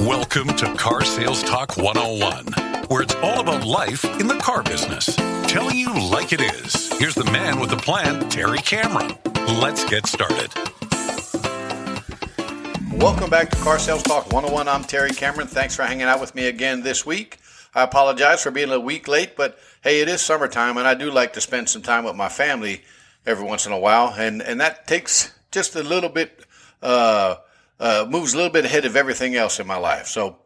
Welcome to Car Sales Talk 101, where it's all about life in the car business. Telling you like it is. Here's the man with the plan, Terry Cameron. Let's get started. Welcome back to Car Sales Talk 101. I'm Terry Cameron. Thanks for hanging out with me again this week. I apologize for being a week late, but hey, it is summertime, and I do like to spend some time with my family every once in a while, and that takes just a little bit, moves a little bit ahead of everything else in my life. So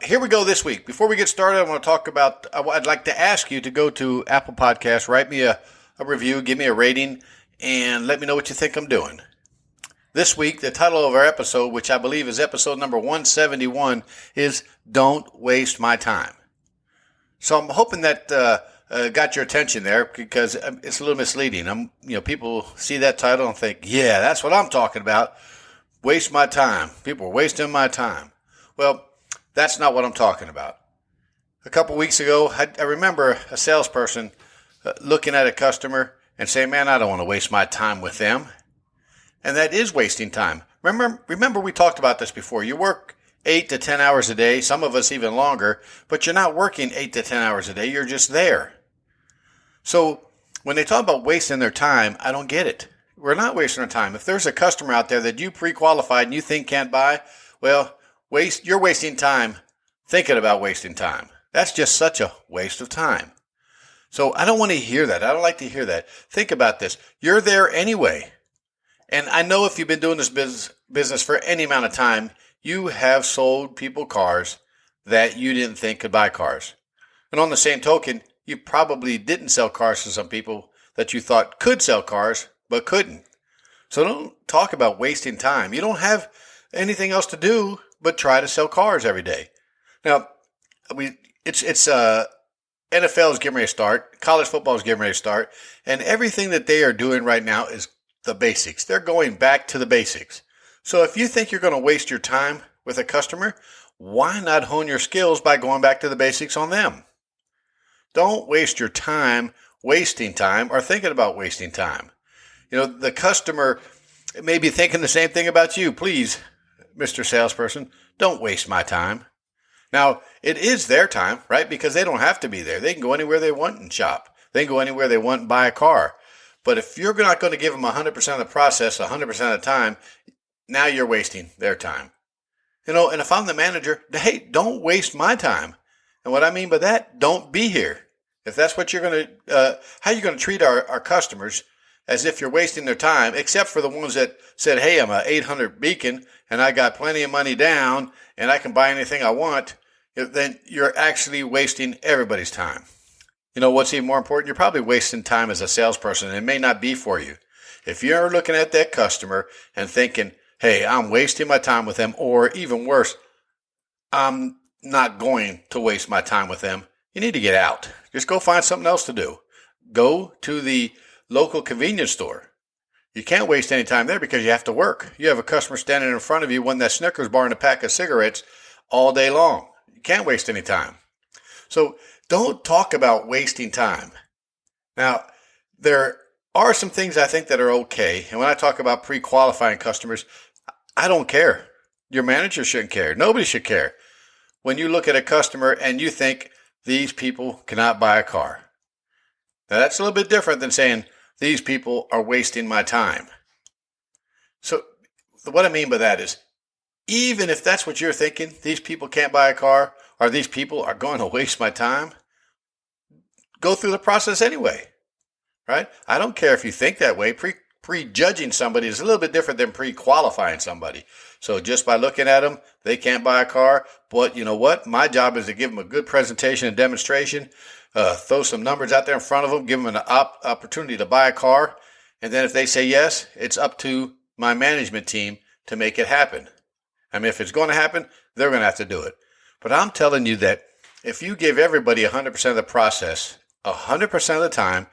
here we go this week. Before we get started, I want to talk about, I'd like to ask you to go to Apple Podcasts, write me a review, give me a rating, and let me know what you think I'm doing. This week, the title of our episode, which I believe is episode number 171, is Don't Waste My Time. So I'm hoping that got your attention there, because it's a little misleading. People see that title and think, yeah, that's what I'm talking about. Waste my time. People are wasting my time. Well, that's not what I'm talking about. A couple weeks ago, I remember a salesperson looking at a customer and saying, man, I don't want to waste my time with them. And that is wasting time. Remember we talked about this before. You work 8 to 10 hours a day, some of us even longer, but you're not working 8 to 10 hours a day. You're just there. So when they talk about wasting their time, I don't get it. We're not wasting our time. If there's a customer out there that you pre-qualified and you think can't buy, well, you're wasting time thinking about wasting time. That's just such a waste of time. So I don't want to hear that. I don't like to hear that. Think about this. You're there anyway. And I know if you've been doing this business for any amount of time, you have sold people cars that you didn't think could buy cars. And on the same token, you probably didn't sell cars to some people that you thought could sell cars but couldn't. So don't talk about wasting time. You don't have anything else to do but try to sell cars every day. Now, NFL is getting ready to start. College football is getting ready to start. And everything that they are doing right now is the basics. They're going back to the basics. So if you think you're going to waste your time with a customer, why not hone your skills by going back to the basics on them? Don't waste your time wasting time or thinking about wasting time. The customer may be thinking the same thing about you. Please, Mr. Salesperson, don't waste my time. Now, it is their time, right? Because they don't have to be there. They can go anywhere they want and shop. They can go anywhere they want and buy a car. But if you're not going to give them 100% of the process 100% of the time, now you're wasting their time. And if I'm the manager, hey, don't waste my time. And what I mean by that, don't be here. If that's what you're going to, how you're going to treat our customers as if you're wasting their time, except for the ones that said, hey, I'm a 800 Beacon and I got plenty of money down and I can buy anything I want, then you're actually wasting everybody's time. What's even more important? You're probably wasting time as a salesperson, and it may not be for you. If you're looking at that customer and thinking, hey, I'm wasting my time with them, or even worse, I'm not going to waste my time with them, you need to get out. Just go find something else to do. Go to the local convenience store. You can't waste any time there because you have to work. You have a customer standing in front of you wanting that Snickers bar and a pack of cigarettes all day long. You can't waste any time. So don't talk about wasting time. Now, there are some things I think that are okay. And when I talk about pre-qualifying customers, I don't care. Your manager shouldn't care. Nobody should care. When you look at a customer and you think these people cannot buy a car. Now, that's a little bit different than saying these people are wasting my time. So what I mean by that is, even if that's what you're thinking, these people can't buy a car, or these people are going to waste my time, go through the process anyway, right? I don't care if you think that way. Prejudging somebody is a little bit different than pre-qualifying somebody. So just by looking at them, they can't buy a car. But you know what? My job is to give them a good presentation and demonstration, throw some numbers out there in front of them, give them an opportunity to buy a car. And then if they say yes, it's up to my management team to make it happen. I mean, if it's going to happen, they're going to have to do it. But I'm telling you that if you give everybody 100% of the process, 100% of the time,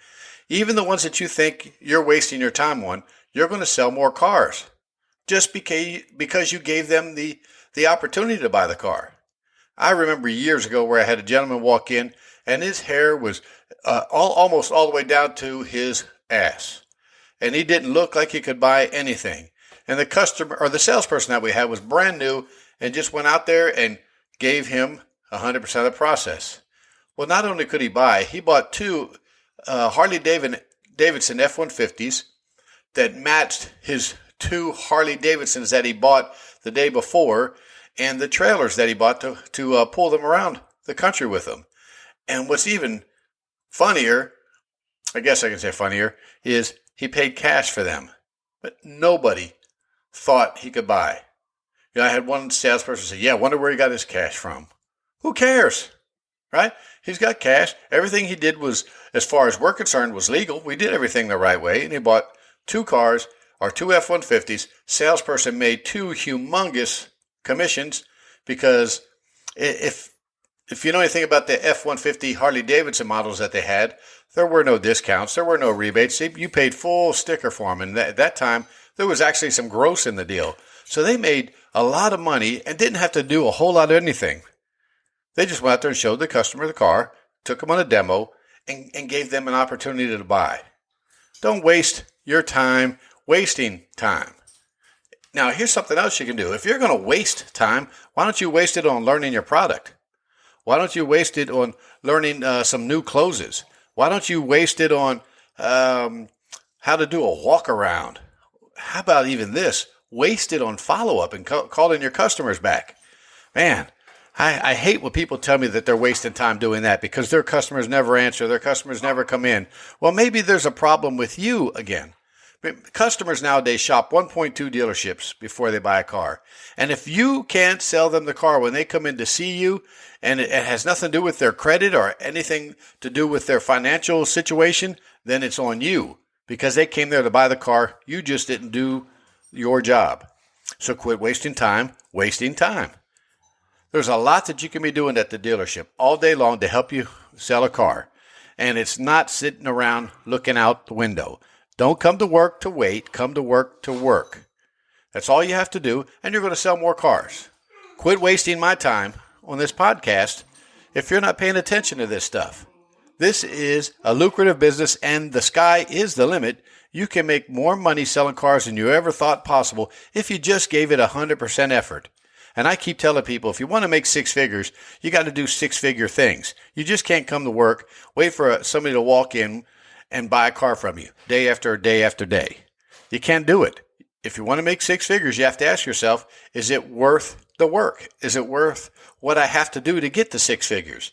even the ones that you think you're wasting your time on, you're going to sell more cars just because you gave them the opportunity to buy the car. I remember years ago where I had a gentleman walk in and his hair was almost all the way down to his ass. And he didn't look like he could buy anything. And the customer or the salesperson that we had was brand new and just went out there and gave him 100% of the process. Well, not only could he bought two Harley-Davidson F-150s that matched his two Harley-Davidsons that he bought the day before and the trailers that he bought to pull them around the country with him. And what's even funnier, I guess I can say funnier, is he paid cash for them. But nobody thought he could buy. I had one salesperson say, I wonder where he got his cash from. Who cares? Right? He's got cash. Everything he did was, as far as we're concerned, was legal. We did everything the right way. And he bought two cars, or two F-150s. Salesperson made two humongous commissions because if you know anything about the F-150 Harley-Davidson models that they had, there were no discounts. There were no rebates. You paid full sticker for them. And at that time, there was actually some gross in the deal. So they made a lot of money and didn't have to do a whole lot of anything. They just went out there and showed the customer the car, took them on a demo, and gave them an opportunity to buy. Don't waste your time wasting time. Now, here's something else you can do. If you're going to waste time, why don't you waste it on learning your product? Why don't you waste it on learning some new closes? Why don't you waste it on how to do a walk around? How about even this? Waste it on follow-up and calling your customers back. Man, I hate when people tell me that they're wasting time doing that because their customers never answer, their customers never come in. Well, maybe there's a problem with you again. Customers nowadays shop 1.2 dealerships before they buy a car. And if you can't sell them the car when they come in to see you, and it has nothing to do with their credit or anything to do with their financial situation, then it's on you because they came there to buy the car. You just didn't do your job. So quit wasting time. There's a lot that you can be doing at the dealership all day long to help you sell a car. And it's not sitting around looking out the window. Don't come to work to wait. Come to work to work. That's all you have to do, and you're going to sell more cars. Quit wasting my time on this podcast if you're not paying attention to this stuff. This is a lucrative business, and the sky is the limit. You can make more money selling cars than you ever thought possible if you just gave it 100% effort. And I keep telling people, if you want to make six figures, you got to do six-figure things. You just can't come to work, wait for somebody to walk in and buy a car from you day after day after day. You can't do it. If you want to make six figures, you have to ask yourself, is it worth the work? Is it worth what I have to do to get to six figures?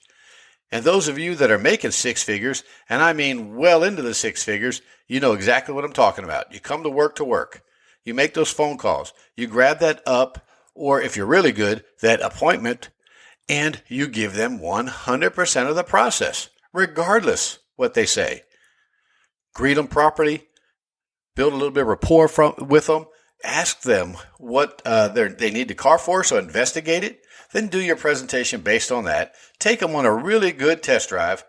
And those of you that are making six figures, and I mean well into the six figures, you know exactly what I'm talking about. You come to work. You make those phone calls. You grab that up, or if you're really good, that appointment, and you give them 100% of the process, regardless what they say. Greet them properly, build a little bit of rapport with them, ask them what they need the car for, so investigate it, then do your presentation based on that. Take them on a really good test drive.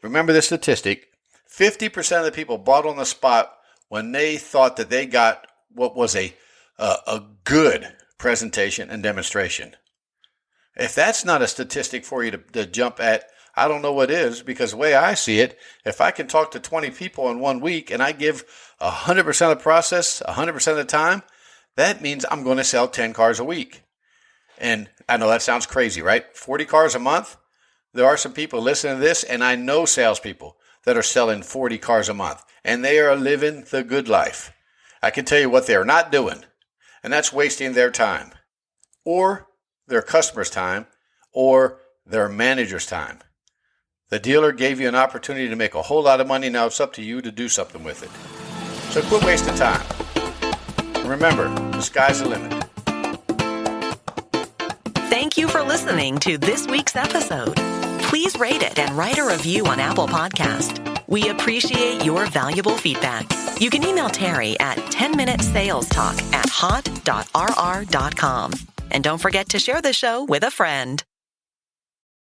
Remember this statistic, 50% of the people bought on the spot when they thought that they got what was a good presentation and demonstration. If that's not a statistic for you to jump at, I don't know what is, because the way I see it, if I can talk to 20 people in 1 week and I give 100% of the process 100% of the time, that means I'm going to sell 10 cars a week. And I know that sounds crazy, right? 40 cars a month? There are some people listening to this, and I know salespeople that are selling 40 cars a month, and they are living the good life. I can tell you what they are not doing, and that's wasting their time, or their customer's time, or their manager's time. The dealer gave you an opportunity to make a whole lot of money. Now it's up to you to do something with it. So quit wasting time. And remember, the sky's the limit. Thank you for listening to this week's episode. Please rate it and write a review on Apple Podcast. We appreciate your valuable feedback. You can email Terry at 10minutesalestalk@hot.rr.com. And don't forget to share the show with a friend.